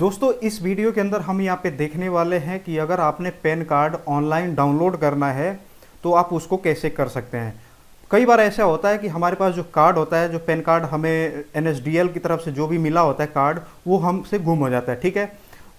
दोस्तों इस वीडियो के अंदर हम यहाँ पे देखने वाले हैं कि अगर आपने पैन कार्ड ऑनलाइन डाउनलोड करना है तो आप उसको कैसे कर सकते हैं। कई बार ऐसा होता है कि हमारे पास जो कार्ड होता है, जो पैन कार्ड हमें एनएसडीएल की तरफ से जो भी मिला होता है कार्ड, वो हमसे गुम हो जाता है। ठीक है,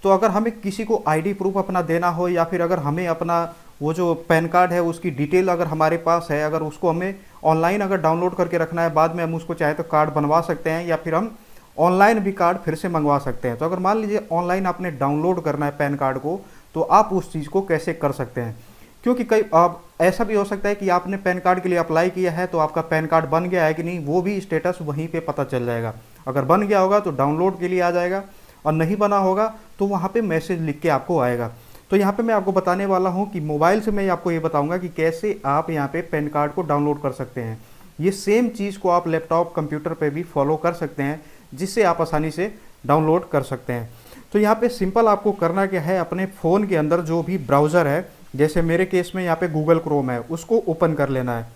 तो अगर हमें किसी को आईडी प्रूफ अपना देना हो या फिर अगर हमें अपना वो जो पैन कार्ड है उसकी डिटेल अगर हमारे पास है, अगर उसको हमें ऑनलाइन अगर डाउनलोड करके रखना है, बाद में हम उसको चाहे तो कार्ड बनवा सकते हैं या फिर हम ऑनलाइन भी कार्ड फिर से मंगवा सकते हैं। तो अगर मान लीजिए ऑनलाइन आपने डाउनलोड करना है पैन कार्ड को, तो आप उस चीज़ को कैसे कर सकते हैं। क्योंकि कई अब ऐसा भी हो सकता है कि आपने पैन कार्ड के लिए अप्लाई किया है तो आपका पैन कार्ड बन गया है कि नहीं, वो भी स्टेटस वहीं पे पता चल जाएगा। अगर बन गया होगा तो डाउनलोड के लिए आ जाएगा और नहीं बना होगा तो वहाँ पे मैसेज लिख के आपको आएगा। तो यहाँ पे मैं आपको बताने वाला हूँ कि मोबाइल से मैं आपको ये बताऊँगा कि कैसे आप यहाँ पे पैन कार्ड को डाउनलोड कर सकते हैं। ये सेम चीज़ को आप लैपटॉप कंप्यूटर पे भी फॉलो कर सकते हैं, जिससे आप आसानी से डाउनलोड कर सकते हैं। तो यहाँ पे सिंपल आपको करना क्या है, अपने फ़ोन के अंदर जो भी ब्राउज़र है, जैसे मेरे केस में यहाँ पे गूगल क्रोम है, उसको ओपन कर लेना है।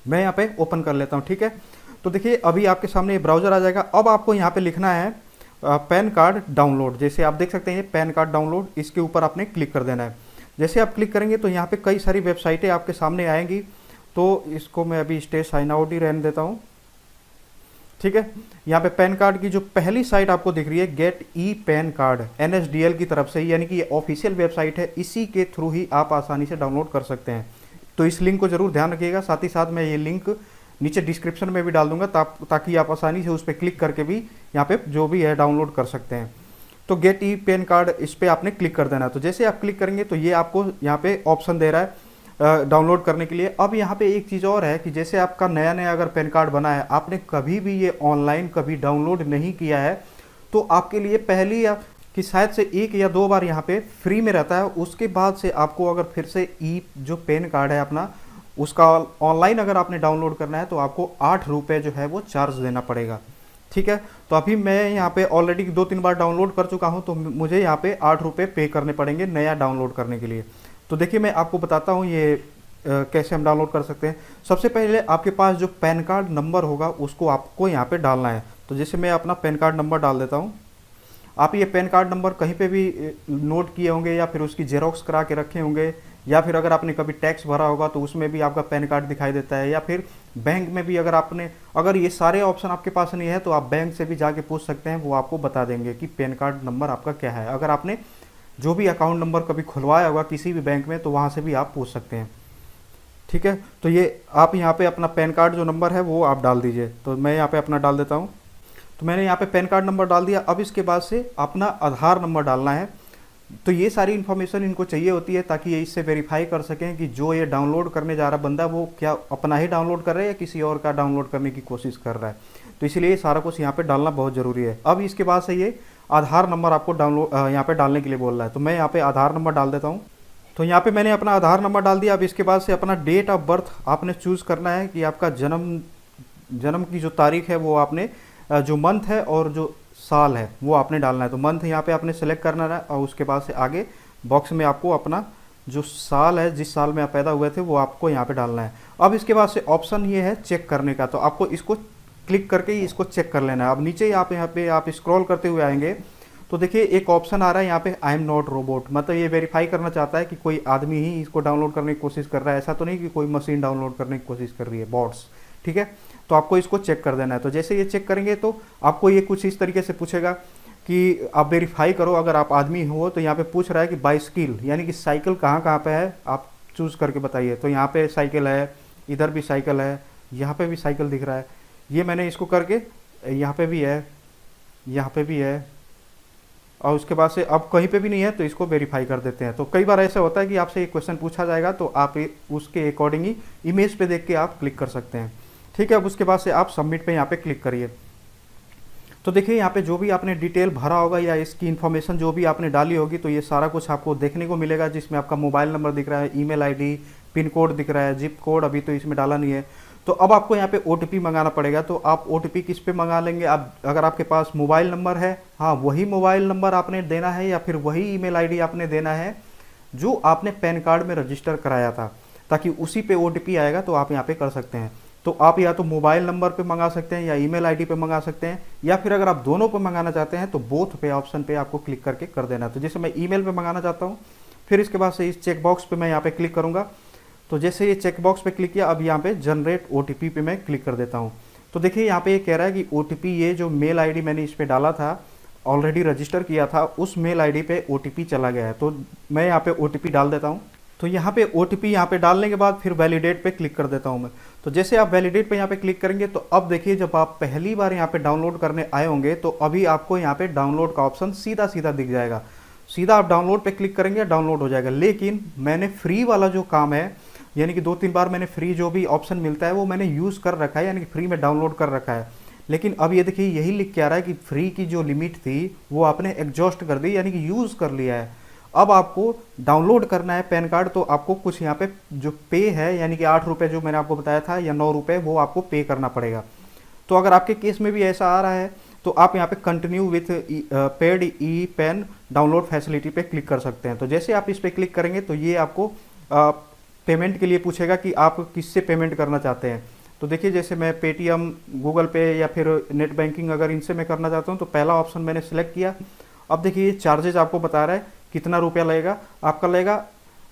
मैं यहाँ पे ओपन कर लेता हूँ। ठीक है, तो देखिए अभी आपके सामने ये ब्राउज़र आ जाएगा। अब आपको यहाँ पे लिखना है पैन कार्ड डाउनलोड। जैसे आप देख सकते हैं पैन कार्ड डाउनलोड, इसके ऊपर आपने क्लिक कर देना है। जैसे आप क्लिक करेंगे तो यहाँ पे कई सारी वेबसाइटें आपके सामने आएंगी। तो इसको मैं अभी स्टे साइन आउट ही रहने देता हूँ। ठीक है, यहाँ पे पैन कार्ड की जो पहली साइट आपको दिख रही है, gate e PAN card, NSDL की तरफ से, यानी कि ये ऑफिशियल वेबसाइट है, इसी के थ्रू ही आप आसानी से डाउनलोड कर सकते हैं। तो इस लिंक को जरूर ध्यान रखिएगा। साथ ही साथ मैं ये लिंक नीचे डिस्क्रिप्शन में भी डाल दूंगा ताकि आप आसानी से उस पर क्लिक करके भी यहाँ पे जो भी है डाउनलोड कर सकते हैं। तो गेट ई पैन कार्ड, इस पर आपने क्लिक कर देना है। तो जैसे आप क्लिक करेंगे तो ये आपको यहाँ पे ऑप्शन दे रहा है डाउनलोड करने के लिए। अब यहाँ पे एक चीज़ और है कि जैसे आपका नया नया अगर पैन कार्ड बना है, आपने कभी भी ये ऑनलाइन कभी डाउनलोड नहीं किया है, तो आपके लिए पहली या कि शायद से 1 या 2 बार यहाँ पे फ्री में रहता है। उसके बाद से आपको अगर फिर से ई जो पैन कार्ड है अपना, उसका ऑनलाइन अगर आपने डाउनलोड करना है तो आपको 8 रुपये जो है वो चार्ज देना पड़ेगा। ठीक है, तो अभी मैं यहाँ पे ऑलरेडी 2-3 बार डाउनलोड कर चुका हूँ, तो मुझे यहाँ पे 8 रुपये पे करने पड़ेंगे नया डाउनलोड करने के लिए। तो देखिए मैं आपको बताता हूँ ये कैसे हम डाउनलोड कर सकते हैं। सबसे पहले आपके पास जो पैन कार्ड नंबर होगा उसको आपको यहाँ पे डालना है। तो जैसे मैं अपना पैन कार्ड नंबर डाल देता हूँ। आप ये पैन कार्ड नंबर कहीं पे भी नोट किए होंगे या फिर उसकी जेरोक्स करा के रखे होंगे, या फिर अगर आपने कभी टैक्स भरा होगा तो उसमें भी आपका पैन कार्ड दिखाई देता है, या फिर बैंक में भी अगर ये सारे ऑप्शन आपके पास नहीं है तो आप बैंक से भी जाके पूछ सकते हैं, वो आपको बता देंगे कि पैन कार्ड नंबर आपका क्या है। अगर आपने जो भी अकाउंट नंबर कभी खुलवाया होगा किसी भी बैंक में तो वहाँ से भी आप पूछ सकते हैं। ठीक है, तो ये आप यहाँ पे अपना पैन कार्ड जो नंबर है वो आप डाल दीजिए। तो मैं यहाँ पे अपना डाल देता हूँ। तो मैंने यहाँ पे पैन कार्ड नंबर डाल दिया। अब इसके बाद से अपना आधार नंबर डालना है। तो ये सारी इन्फॉर्मेशन इनको चाहिए होती है ताकि ये इससे वेरीफाई कर सकें कि जो ये डाउनलोड करने जा रहा बंदा वो क्या अपना ही डाउनलोड कर रहा है या किसी और का डाउनलोड करने की कोशिश कर रहा है। तो इसलिए ये सारा कुछ यहाँ पे डालना बहुत ज़रूरी है। अब इसके बाद से ये आधार नंबर आपको डाउनलोड यहाँ पे डालने के लिए बोल रहा है। तो मैं यहाँ पे आधार नंबर डाल देता हूँ। तो यहाँ पे मैंने अपना आधार नंबर डाल दिया। अब इसके बाद से अपना डेट ऑफ बर्थ आपने चूज़ करना है कि आपका जन्म की जो तारीख है वो आपने जो मंथ है और जो साल है वो आपने डालना है। तो मंथ यहाँ पे आपने सेलेक्ट करना है और उसके बाद से आगे बॉक्स में आपको अपना जो साल है, जिस साल में आप पैदा हुए थे, वो आपको यहाँ पे डालना है। अब इसके बाद से ऑप्शन ये है चेक करने का, तो आपको इसको क्लिक करके ही इसको चेक कर लेना है। अब नीचे आप यहाँ पे आप स्क्रॉल करते हुए आएंगे तो देखिए एक ऑप्शन आ रहा है यहाँ पे आई एम नॉट रोबोट, मतलब ये वेरीफाई करना चाहता है कि कोई आदमी ही इसको डाउनलोड करने की कोशिश कर रहा है, ऐसा तो नहीं कि कोई मशीन डाउनलोड करने की कोशिश कर रही है, बॉट्स। ठीक है, तो आपको इसको चेक कर देना है। तो जैसे ये चेक करेंगे तो आपको ये कुछ इस तरीके से पूछेगा कि आप वेरीफाई करो अगर आप आदमी हो। तो यहाँ पे पूछ रहा है कि बाइसिकल यानी कि साइकिल कहाँ कहाँ पे है, आप चूज़ करके बताइए। तो यहाँ पे साइकिल है, इधर भी साइकिल है, यहाँ पे भी साइकिल दिख रहा है। ये मैंने इसको करके यहाँ पे भी है, यहाँ पे भी है, और उसके बाद से अब कहीं पे भी नहीं है तो इसको वेरीफाई कर देते हैं। तो कई बार ऐसा होता है कि आपसे एक क्वेश्चन पूछा जाएगा तो आप उसके अकॉर्डिंग ही इमेज पे देख के आप क्लिक कर सकते हैं। ठीक है, अब उसके बाद से आप सबमिट पे यहाँ पे क्लिक करिए। तो देखिए यहाँ पे जो भी आपने डिटेल भरा होगा या इसकी इन्फॉर्मेशन जो भी आपने डाली होगी तो ये सारा कुछ आपको देखने को मिलेगा, जिसमें आपका मोबाइल नंबर दिख रहा है, ईमेल आईडी, पिन कोड दिख रहा है, जिप कोड अभी तो इसमें डाला नहीं है। तो अब आपको यहाँ पे OTP मंगाना पड़ेगा। तो आप OTP किस पे मंगा लेंगे, आप अगर आपके पास मोबाइल नंबर है, हाँ वही मोबाइल नंबर आपने देना है या फिर वही ईमेल आईडी आपने देना है जो आपने पैन कार्ड में रजिस्टर कराया था, ताकि उसी पे OTP आएगा। तो आप यहाँ पे कर सकते हैं। तो आप या तो मोबाइल नंबर पे मंगा सकते हैं या ईमेल आईडी पे मंगा सकते हैं, या फिर अगर आप दोनों पे मंगाना चाहते हैं तो बोथ पे ऑप्शन पे आपको क्लिक करके कर देना है। तो जैसे मैं ईमेल पे मंगाना चाहता हूँ, फिर इसके बाद से इस चेक बॉक्स पे मैं यहाँ पे क्लिक करूँगा। तो जैसे ये चेक बॉक्स पे क्लिक किया, अब यहाँ पे जनरेट ओटीपी पे मैं क्लिक कर देता हूँ। तो देखिए यहाँ पे ये कह रहा है कि ओटीपी, ये जो मेल आईडी मैंने इस पे डाला था, ऑलरेडी रजिस्टर किया था, उस मेल आईडी पे ओटीपी चला गया है। तो मैं यहाँ पे ओटीपी डाल देता हूँ। तो यहाँ पे ओटीपी यहाँ पे डालने के बाद फिर वैलिडेट पे क्लिक कर देता हूँ मैं। तो जैसे आप वैलिडेट पे यहाँ पे क्लिक करेंगे तो अब देखिए, जब आप पहली बार यहाँ पे डाउनलोड करने आए होंगे तो अभी आपको यहाँ पे डाउनलोड का ऑप्शन सीधा सीधा दिख जाएगा। सीधा आप डाउनलोड पे क्लिक करेंगे, डाउनलोड हो जाएगा। लेकिन मैंने फ्री वाला जो काम है, यानी कि 2-3 बार मैंने फ्री जो भी ऑप्शन मिलता है वो मैंने यूज़ कर रखा है, यानी कि फ्री में डाउनलोड कर रखा है। लेकिन अब ये देखिए, यही लिख के आ रहा है कि फ्री की जो लिमिट थी वो आपने एग्जॉस्ट कर दी, यानी कि यूज़ कर लिया है। अब आपको डाउनलोड करना है पैन कार्ड, तो आपको कुछ यहाँ पे जो पे है, यानी कि 8 रुपये जो मैंने आपको बताया था, या 9 रुपये, वो आपको पे करना पड़ेगा। तो अगर आपके केस में भी ऐसा आ रहा है तो आप यहाँ पे continue with paid e pen download facility पे क्लिक कर सकते हैं। तो जैसे आप इस पे क्लिक करेंगे तो ये आपको पेमेंट के लिए पूछेगा कि आप किससे पेमेंट करना चाहते हैं। तो देखिए, जैसे मैं पेटीएम, गूगल पे या फिर नेट बैंकिंग अगर इनसे मैं करना चाहता हूँ तो पहला ऑप्शन मैंने सेलेक्ट किया। अब देखिए, ये चार्जेज आपको बता रहा है कितना रुपया लगेगा। आपका लगेगा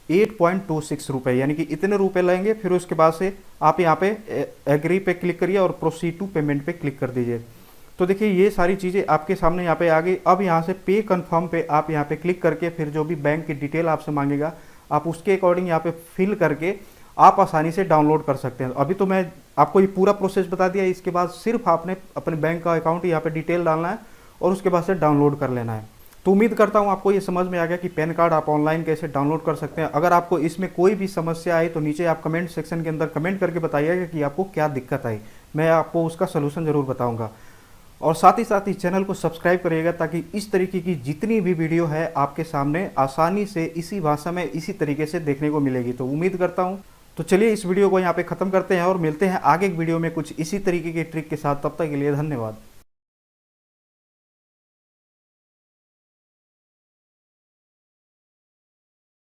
8.26 रुपये, यानी कि इतने रुपए लगेंगे। फिर उसके बाद से आप यहाँ पे एग्री पे क्लिक करिए और प्रोसीड टू पेमेंट पे क्लिक कर दीजिए। तो देखिए, ये सारी चीज़ें आपके सामने यहाँ पे आ गई। अब यहाँ से पे कन्फर्म पे आप यहाँ पे क्लिक करके फिर जो भी बैंक की डिटेल आपसे मांगेगा, आप उसके अकॉर्डिंग यहाँ पे फिल करके आप आसानी से डाउनलोड कर सकते हैं। अभी तो मैं आपको ये पूरा प्रोसेस बता दिया। इसके बाद सिर्फ आपने अपने बैंक का अकाउंट यहाँ पे डिटेल डालना है और उसके बाद से डाउनलोड कर लेना है। तो उम्मीद करता हूँ आपको ये समझ में आ गया कि पैन कार्ड आप ऑनलाइन कैसे डाउनलोड कर सकते हैं। अगर आपको इसमें कोई भी समस्या आई तो नीचे आप कमेंट सेक्शन के अंदर कमेंट करके बताइएगा कि आपको क्या दिक्कत आई, मैं आपको उसका सलूशन ज़रूर बताऊँगा। और साथ ही चैनल को सब्सक्राइब करिएगा ताकि इस तरीके की जितनी भी वीडियो है आपके सामने आसानी से इसी भाषा में इसी तरीके से देखने को मिलेगी। तो उम्मीद करता हूँ। तो चलिए इस वीडियो को यहाँ पे ख़त्म करते हैं और मिलते हैं आगे एक वीडियो में कुछ इसी तरीके की ट्रिक के साथ। तब तक के लिए धन्यवाद।